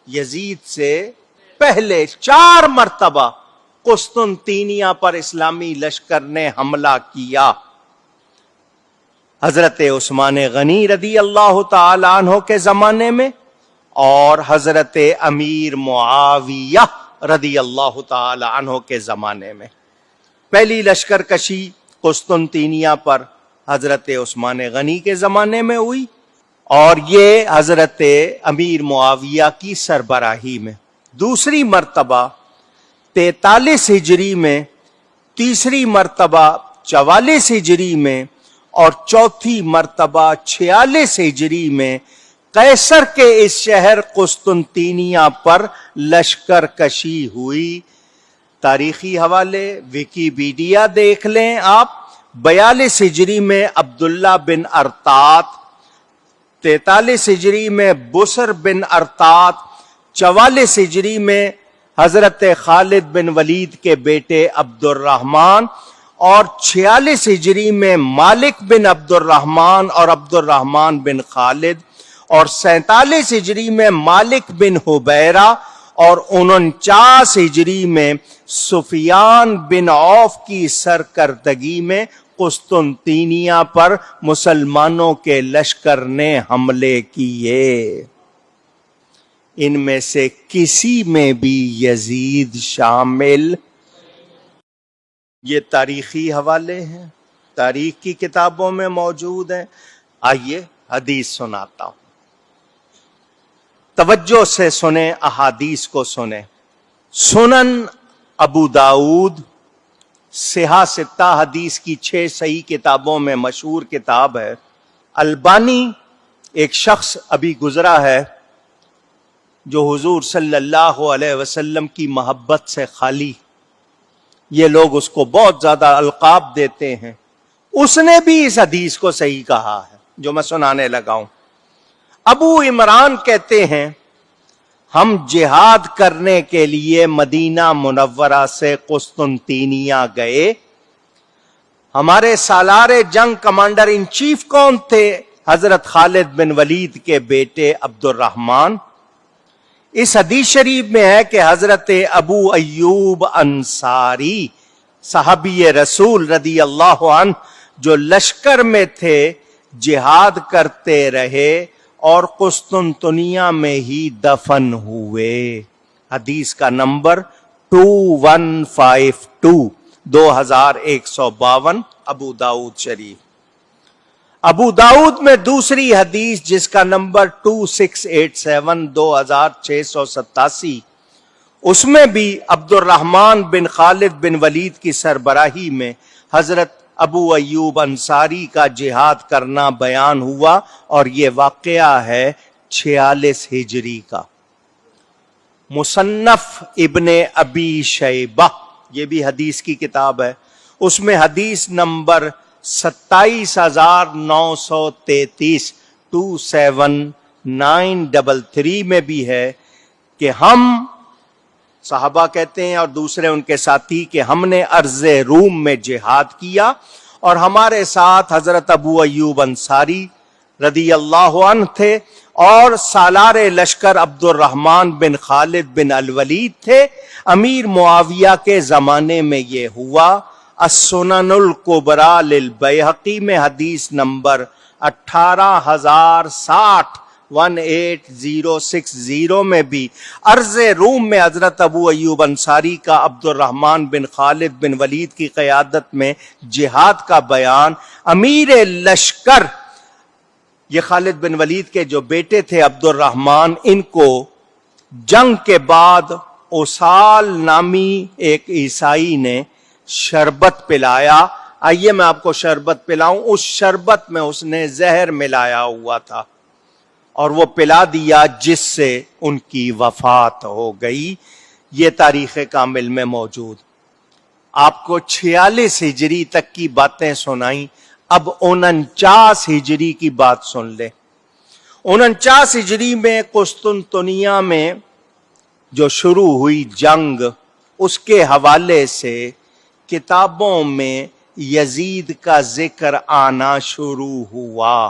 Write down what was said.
یزید سے پہلے 4 مرتبہ قسطنطینیہ پر اسلامی لشکر نے حملہ کیا. حضرت عثمان غنی رضی اللہ تعالی عنہ کے زمانے میں اور حضرت امیر معاویہ رضی اللہ تعالی عنہ کے زمانے میں. پہلی لشکر کشی قسطنطینیہ پر حضرت عثمان غنی کے زمانے میں ہوئی اور یہ حضرت امیر معاویہ کی سربراہی میں. دوسری مرتبہ 43 ہجری میں، تیسری مرتبہ 44 ہجری میں اور چوتھی مرتبہ 46 ہجری میں قیصر کے اس شہر قسطنطینیہ پر لشکر کشی ہوئی. تاریخی حوالے ویکیپیڈیا دیکھ لیں آپ. 42 ہجری میں عبداللہ بن ارطاط، 43 ہجری میں بسر بن ارطاط، 44 ہجری میں حضرت خالد بن ولید کے بیٹے عبد الرحمن اور 46 ہجری میں مالک بن عبد الرحمن اور عبد الرحمن بن خالد اور 47 ہجری میں مالک بن حبیرہ اور 49 ہجری میں سفیان بن عوف کی سرکردگی میں قسطنطینیہ پر مسلمانوں کے لشکر نے حملے کیے. ان میں سے کسی میں بھی یزید شامل. یہ تاریخی حوالے ہیں، تاریخ کی کتابوں میں موجود ہیں. آئیے حدیث سناتا ہوں، توجہ سے سنیں، احادیث کو سنیں. سنن ابو داؤد صحاح 6 حدیث کی 6 صحیح کتابوں میں مشہور کتاب ہے. البانی ایک شخص ابھی گزرا ہے جو حضور صلی اللہ علیہ وسلم کی محبت سے خالی، یہ لوگ اس کو بہت زیادہ القاب دیتے ہیں. اس نے بھی اس حدیث کو صحیح کہا ہے جو میں سنانے لگا ہوں. ابو عمران کہتے ہیں ہم جہاد کرنے کے لیے مدینہ منورہ سے قسطنطینیہ گئے. ہمارے سالار جنگ کمانڈر ان چیف کون تھے؟ حضرت خالد بن ولید کے بیٹے عبد الرحمن. اس حدیث شریف میں ہے کہ حضرت ابو ایوب انصاری صحابی رسول رضی اللہ عنہ جو لشکر میں تھے جہاد کرتے رہے اور قسطنطنیہ میں ہی دفن ہوئے. حدیث کا نمبر 2152 2152 ابو داؤد شریف. ابو داؤد میں دوسری حدیث جس کا نمبر 2687 2687 اس میں بھی عبد الرحمن بن خالد بن ولید کی سربراہی میں حضرت ابو ایوب انصاری کا جہاد کرنا بیان ہوا اور یہ واقعہ ہے 46 ہجری کا. مصنف ابن ابی شیبہ یہ بھی حدیث کی کتاب ہے، اس میں حدیث نمبر 27933 27933 میں بھی ہے کہ ہم صحابہ کہتے ہیں اور دوسرے ان کے ساتھی کہ ہم نے ارض روم میں جہاد کیا اور ہمارے ساتھ حضرت ابو ایوب انصاری رضی اللہ عنہ تھے اور سالار لشکر عبد الرحمن بن خالد بن الولید تھے. امیر معاویہ کے زمانے میں یہ ہوا. السنن الکبریٰ للبیہقی میں حدیث نمبر 18060 18060 میں بھی ارض روم میں حضرت ابو ایوب انصاری کا عبد الرحمن بن خالد بن ولید کی قیادت میں جہاد کا بیان. امیر لشکر یہ خالد بن ولید کے جو بیٹے تھے عبد الرحمن، ان کو جنگ کے بعد اوسال نامی ایک عیسائی نے شربت پلایا. آئیے میں آپ کو شربت پلاؤں. اس شربت میں اس نے زہر ملایا ہوا تھا اور وہ پلا دیا جس سے ان کی وفات ہو گئی. یہ تاریخ کامل میں موجود. آپ کو 46 ہجری تک کی باتیں سنائیں. اب 49 ہجری کی بات سن لیں. 49 ہجری میں قسطنطنیہ میں جو شروع ہوئی جنگ، اس کے حوالے سے کتابوں میں یزید کا ذکر آنا شروع ہوا